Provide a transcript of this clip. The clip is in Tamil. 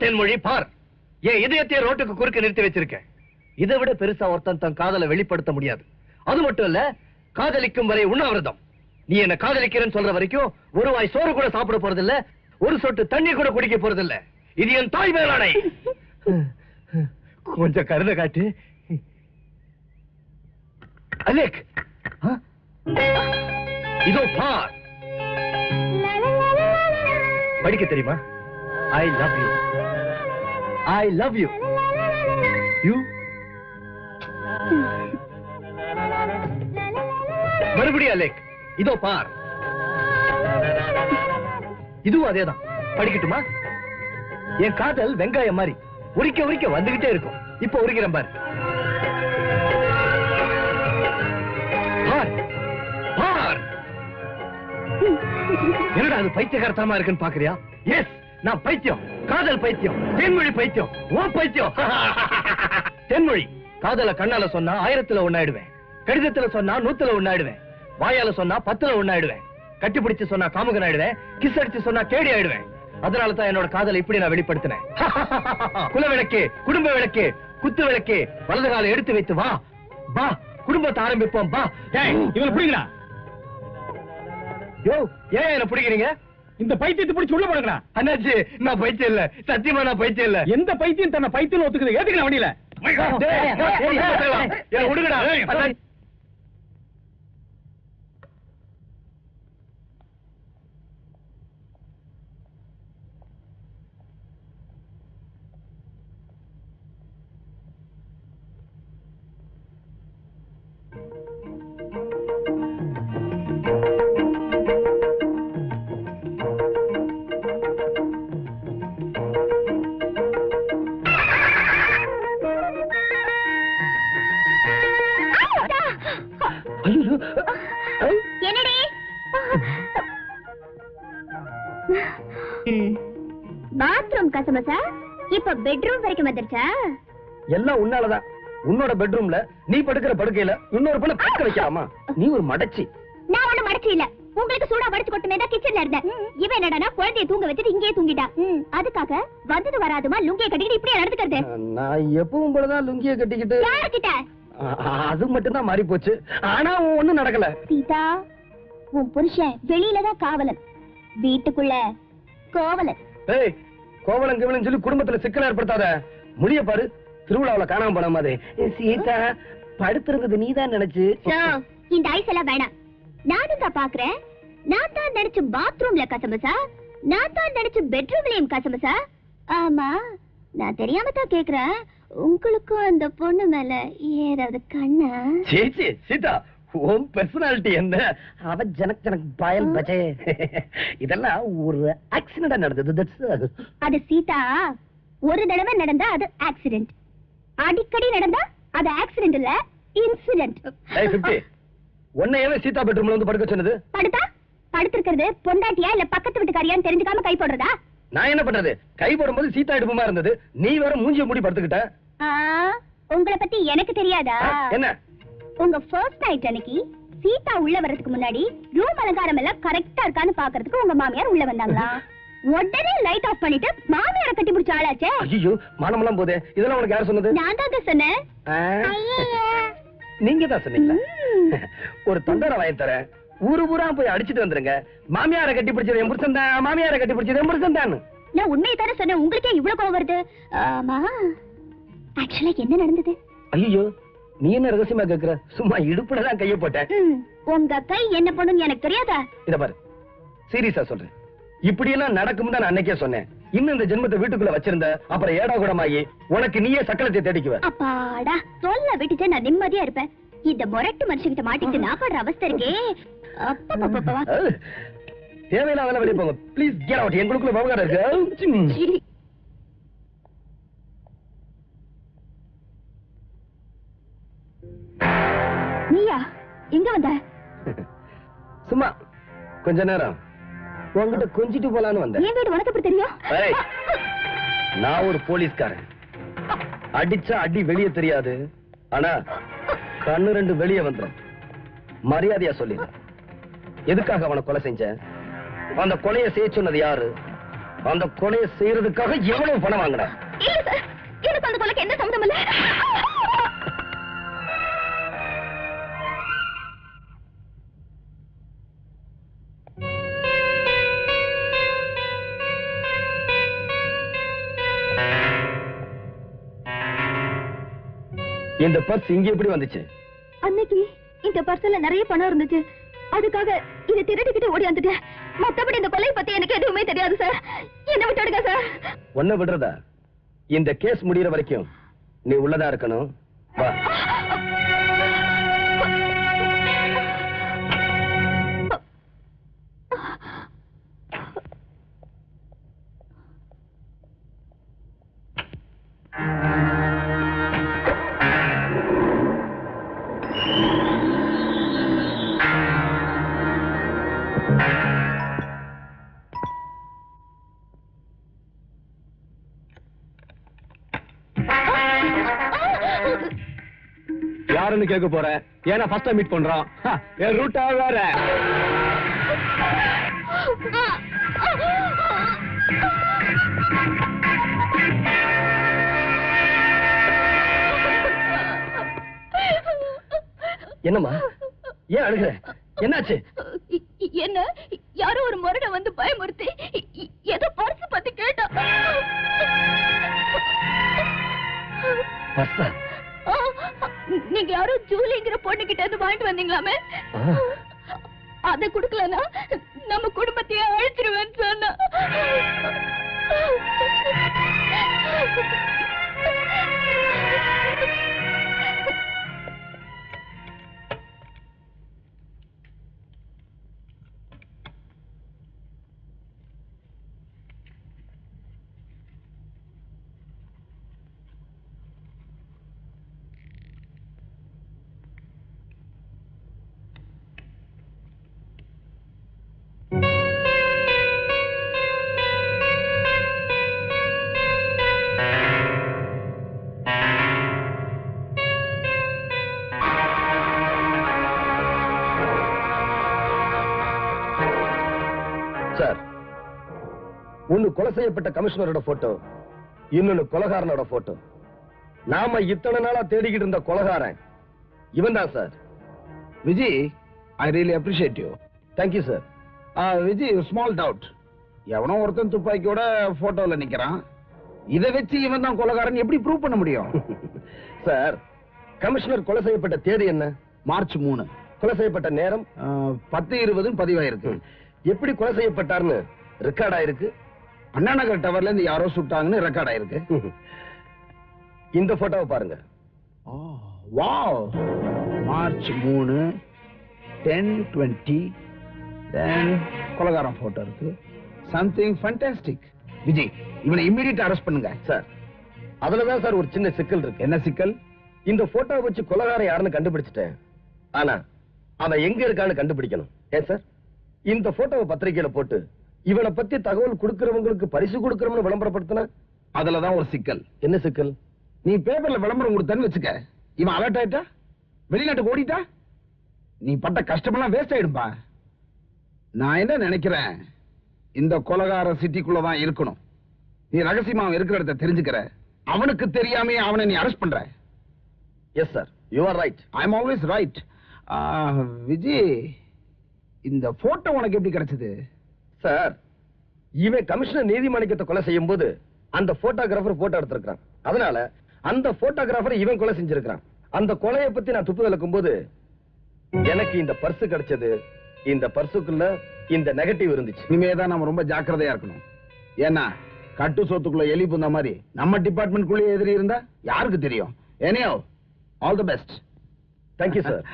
தேன்மொழி பார், என் இதயத்தை ரோட்டுக்கு குறுக்க நிறுத்தி வச்சிருக்கேன். இதை விட பெருசா ஒருத்தன் தன் காதலை வெளிப்படுத்த முடியாது. அது மட்டும் இல்ல, காதலிக்கும் வரை உண்ணாவிரதம். நீ என்ன காதலிக்கிறேன்னு சொல்ற வரைக்கும் ஒரு வாய் சோறு கூட சாப்பிட போறதில்ல, ஒரு சொட்டு தண்ணி கூட குடிக்க போறதில்ல. இது என் தாய் மேலானை. கொஞ்சம் கருணை காட்டு. அலேக், இதோ பார். படிக்க தெரியுமா? I love you. I love you. You? மறுபடியும் அலேக், இதோ பார். இதுவும் அதேதான். படிக்கட்டுமா? என் காதல் வெங்காயம் மாதிரி உரிக்க உரிக்க வந்துகிட்டே இருக்கும். இப்ப உரிக்கிறேன் பார். பார் பார். என்னடா அது பைத்தியகாரத்தனமா இருக்குன்னு பாக்குறியா? எஸ், நான் பைத்தியம். காதல் பைத்தியம். தேன்மொழி பைத்தியம். ஓ பைத்தியம். தென்மொழி, காதல கண்ணால சொன்னா 1000ல ஒண்ணாயிடுவேன். கடிதத்துல சொன்னா 100ல ஒண்ணாயிடுவேன். வாயால சொன்னா 10ல ஒண்ணாயிடுவேன். கட்டி பிடிச்சு சொன்னா காமுகன் ஆயிடுவேன். கிஸ் அடிச்சு சொன்னா கேடி ஆயிடுவேன். அதனால தான் என்னோட காதலை இப்படி நான் வெளிப்படுத்தினேன். குல விளக்கு, குடும்ப விளக்கு, குத்து விளக்கு, வலது காலை எடுத்து வைத்து வா. வா, குடும்பத்தை ஆரம்பிப்போம். வா. இவனை பிடிக்கிறா. யோ, ஏன் என்ன பிடிக்கிறீங்க? இந்த பைத்தியத்தை பிடிச்சு உள்ள போடுங்கடா. அண்ணாச்சி, நான் பைத்தியம் இல்ல. சத்தியமா நான் பைத்தியம் இல்ல. எந்த பைத்தியம் தன்னை பைத்தியம் ஒத்துக்குது? ஏத்துக்கலாம் வண்டியில. என்ன விடுங்கடா. என்னடி பாத்ரூம் கசமசா இப்ப பெட்ரூம் வரைக்கும் வந்துருச்சா? எல்லாம் உன்னாலதான். உன்னோட பெட்ரூம்ல நீ படுக்கிற படுக்கையில இன்னொரு பொண்ணு படுக்க வைக்கலாமா? நீ ஒரு மடச்சி. நான் ஒண்ணு மடச்சி இல்ல. உங்களுக்கு சூடா வடிச்சு கொட்டுமே தான் கிச்சன்ல இருந்தேன். இவன் என்னடா குழந்தைய தூங்க வச்சுட்டு இங்கே தூங்கிட்டா. அதுக்காக வந்தது வராதுமா லுங்கிய கட்டிக்கிட்டு இப்படியே நடந்துக்கிறது? நான் எப்பவும் போலதான் லுங்கிய கட்டிக்கிட்டு. யார்கிட்ட? அது மட்டும் தான் மாறி போச்சு. ஆனா ஒண்ணும் நடக்கல. சீதா, உன் புருஷன் வெளியில தான் காவலன், வீட்டுக்குள்ள கோவலன். ஏய், கோவலன் கிவலன் சொல்லி குடும்பத்துல சிக்கல் ஏற்படுத்தாத. முடிய பாரு, திருவிழாவுல காணாம போன மாதிரி. சீதா, படுத்திருந்தது நீதான் நினைச்சு. இந்த ஐஸ் எல்லாம் வேணாம். நானும் தான் பாக்குறேன். நான் தான் நினைச்சு பாத்ரூம்ல கசமசா, நான் தான் நினைச்சு பெட்ரூம்லயும் கசமசா. ஆமா, நான் தெரியாம தான் கேக்குறேன். உங்களுக்கும் அந்த பொண்ணு மேல ஏதாவது கண்ணா? சேச்சி, சீதா, உன் பெர்சனாலிட்டி என்ன? அவ ஜனக் ஜனக் பாயல் பஜே. இதெல்லாம் ஒரு ஆக்சிடென்ட் நடந்தது. அது சீதா, ஒரு தடவை நடந்தா அது ஆக்சிடென்ட். அடிக்கடி நடந்தா அது ஆக்சிடென்ட் இல்ல, இன்சிடென்ட். ஏய் 50, உன்னையவே சீதா பெட்ரூம்ல வந்து படுக்க சொன்னது? படுத்தா படுத்திருக்கிறது பொண்டாட்டியா இல்ல பக்கத்து வீட்டுக்காரியான்னு தெரிஞ்சுக்காம கை போடுறதா? நான் என்ன பண்றது? கை போடும்போது சீதா இடுப்புமா இருந்தது. நீ வேற மூஞ்சிய மூடி படுத்துக்கிட்ட. உங்களை பத்தி எனக்கு தெரியாதா? என்ன? உங்க ஃபர்ஸ்ட் நைட் அன்னைக்கு சீதா உள்ள வர்றதுக்கு முன்னாடி ரூம் அலங்காரம் எல்லாம் கரெக்டா இருக்கான்னு பாக்குறதுக்கு உங்க மாமியார் உள்ள வந்தாங்களா? உடனே லைட் ஆஃப் பண்ணிட்டு மாமியாரை கட்டி பிடிச்ச ஆளாச்சே. ஐயோ, மானமெல்லாம் போதே. இதெல்லாம் உனக்கு யார் சொன்னது? நான் தான் சொன்னேன். நீங்க தான் சொன்னீங்களா? ஒரு தொண்டரை வாங்கி தரேன், ஊரு ஊரா போய் அடிச்சிட்டு வந்துருங்க. மாமியாரை கட்டி பிடிச்சது என் புருஷன் தான், மாமியாரை கட்டி பிடிச்சது என் புருஷன் தான். நான் உண்மையை தானே சொன்னேன். உங்களுக்கே இவ்வளவு கோவம் வருது? ஆமா, ஆக்சுவலா என்ன நடந்தது? ஐயோ, நீ என்ன ரகசியமா கேக்குற? சும்மா இடுப்புல தான் கைய போட்டேன். உங்க கை என்ன பண்ணுன்னு எனக்கு தெரியாதா? இத பாரு, சீரியஸா சொல்றேன். இப்படி எல்லாம் நடக்கும் தான் நான் அன்னைக்கே சொன்னேன். இன்னும் இந்த ஜென்மத்தை வீட்டுக்குள்ள வச்சிருந்த அப்புறம் ஏடா கூடமாயி உனக்கு நீயே சக்கலத்தை தேடிக்குவ. அப்பாடா, சொல்ல விட்டுட்டு நான் நிம்மதியா இருப்பேன். இந்த முரட்டு மனுஷங்கிட்ட மாட்டிட்டு நான் படுற அவஸ்தை இருக்கே. தேவையில்லாத வெளியே போங்க ப்ளீஸ். Get out. எங்களுக்குள்ள விவகாரம் இருக்கு. நீயா எங்க வந்த? சும்மா கொஞ்ச நேரம் உங்ககிட்ட கொஞ்சிட்டு போலான்னு வந்தேன். என் வீடு உனக்கு எப்படி தெரியும்? நான் ஒரு போலீஸ்காரன். அடிச்சா அடி வெளியே தெரியாது, ஆனா கண்ணு ரெண்டு வெளியே வந்துடும். மரியாதையா சொல்லிடு, எதுக்காக அவனை கொலை செஞ்ச? அந்த கொலையை செய்ய சொன்னது யாரு? அந்த கொலையை செய்யறதுக்காக எவ்வளவு பணம் வாங்கின? இல்ல சார், எனக்கு அந்த கொலைக்கு எந்த சம்மந்தம் இல்ல. இந்த பர்ஸ் இங்க எப்படி வந்துச்சு? அன்னைக்கு இந்த பர்ஸ்ல நிறைய பணம் இருந்துச்சு, அதுக்காக இதை திருடிக்கிட்டு ஓடி வந்துட்டேன். மத்தபடி இந்த கொலை பத்தி எனக்கு எதுவுமே தெரியாது சார். என்ன விட்டுடுங்க சார். ஒன்ன விடுறதா? இந்த கேஸ் முடியற வரைக்கும் நீ உள்ளதா இருக்கணும். வா. யாருன்னு கேட்க போற? ஏன்னா ஃபர்ஸ்ட் மீட் பண்றோம். என் ரூட்டா வேற. என்னம்மா, ஏன் அழுகுற? என்னாச்சு? என்ன யாரோ ஒரு முரட வந்து பயமுறுத்தி ஏதோ பர்ஸ் பத்தி கேட்டா. பர்ஸா? நீங்க யாரோ ஜூலிங்கிற பொண்ணு கிட்ட இருந்து வாங்கிட்டு வந்தீங்களாமே, அத குடுக்கலனா நம்ம குடும்பத்தையே அழிச்சிருவேன்னு சொன்னா. சார், ஒன்னு கொலை செய்யப்பட்ட கமிஷனரோட போட்டோ, இன்னொன்னு கொலைகாரனோட போட்டோ. நாம இத்தனை நாளா தேடிக்கிட்டு இருந்த கொலைகாரன் இவன் தான் sir. Vijay, I really appreciate you. Thank you sir. Vijay, small doubt. எவனோ ஒருத்தன் துப்பாக்கியோட போட்டோல நிக்கிறான், இதை வச்சு இவன் தான் கொலைகாரன் எப்படி ப்ரூவ் பண்ண முடியும்? சார், கமிஷனர் கொலை செய்யப்பட்ட தேதி என்ன? மார்ச் 3. கொலை செய்யப்பட்ட நேரம் 10:20 பதிவாயிருக்கு. எப்படி கொலை செய்யப்பட்டார்னு ரெக்கார்ட் ஆயிருக்கு? அண்ணா நகர் டவர்ல இருந்து யாரோ சுட்டாங்கன்னு ரெக்கார்ட் ஆயிருக்கு. இந்த போட்டோவை பாருங்க. வாவ், மார்ச் 3 10:20 தென் கொலைகாரன் போட்டோ இருக்கு. Something fantastic. விஜய், இவனை இமிடியேட் அரெஸ்ட் பண்ணுங்க. சார், அதுலதான் சார் ஒரு சின்ன சிக்கல் இருக்கு. என்ன சிக்கல்? இந்த போட்டோவை வச்சு கொலைகாரன் யாருன்னு கண்டுபிடிச்சிட்டேன். ஆனா அவன் எங்க இருக்கான்னு கண்டுபிடிக்கணும். ஏன் சார், இந்த போட்டோவை பத்திரிகையில போட்டு இவனை பத்தி தகவல் கொடுக்கிறவங்களுக்கு பரிசு கொடுக்கறோம்னு விளம்பரப்படுத்தின, அதுலதான் ஒரு சிக்கல். என்ன சிக்கல்? நீ பேப்பர்ல விளம்பரம் கொடுத்தன்னு வச்சுக்க, இவன் அலர்ட் ஆயிட்டா, வெளிநாட்டுக்கு ஓடிட்டா, நீ பட்ட கஷ்டமெல்லாம் வேஸ்ட் ஆயிடும்பா. நான் என்ன நினைக்கிறேன், இந்த கொலைகார சிட்டிக்குள்ளதான் இருக்கணும். நீ ரகசியமா அவன் இருக்கிற இடத்தை தெரிஞ்சுக்கிற, அவனுக்கு தெரியாமே அவனை நீ அரெஸ்ட் பண்ற. Yes sir, you are right. I am always right. Vijay, இந்த போட்டோ உனக்கு எப்படி கிடைச்சது? சார், இவன் கமிஷனர் நீதிமன்றத்தை கொலை செய்யும் போது அந்த போட்டோகிராஃபர் போட்டோ எடுத்திருக்கான். அதனால அந்த போட்டோகிராஃபர் இவன் கொலை செஞ்சிருக்கான். அந்த கொலையை பத்தி நான் துப்பு விளக்கும் போது எனக்கு இந்த பர்ஸ் கிடைச்சது. இந்த பர்சுக்குள்ள இந்த நெகட்டிவ் இருந்துச்சு. இனிமேதான் நம்ம ரொம்ப ஜாக்கிரதையா இருக்கணும். ஏன்னா கட்டு சொத்துக்குள்ள எலி புந்த மாதிரி நம்ம டிபார்ட்மெண்ட்குள்ளே எதிரி இருந்தா யாருக்கு தெரியும்? எனியோ, all the best. Thank you sir.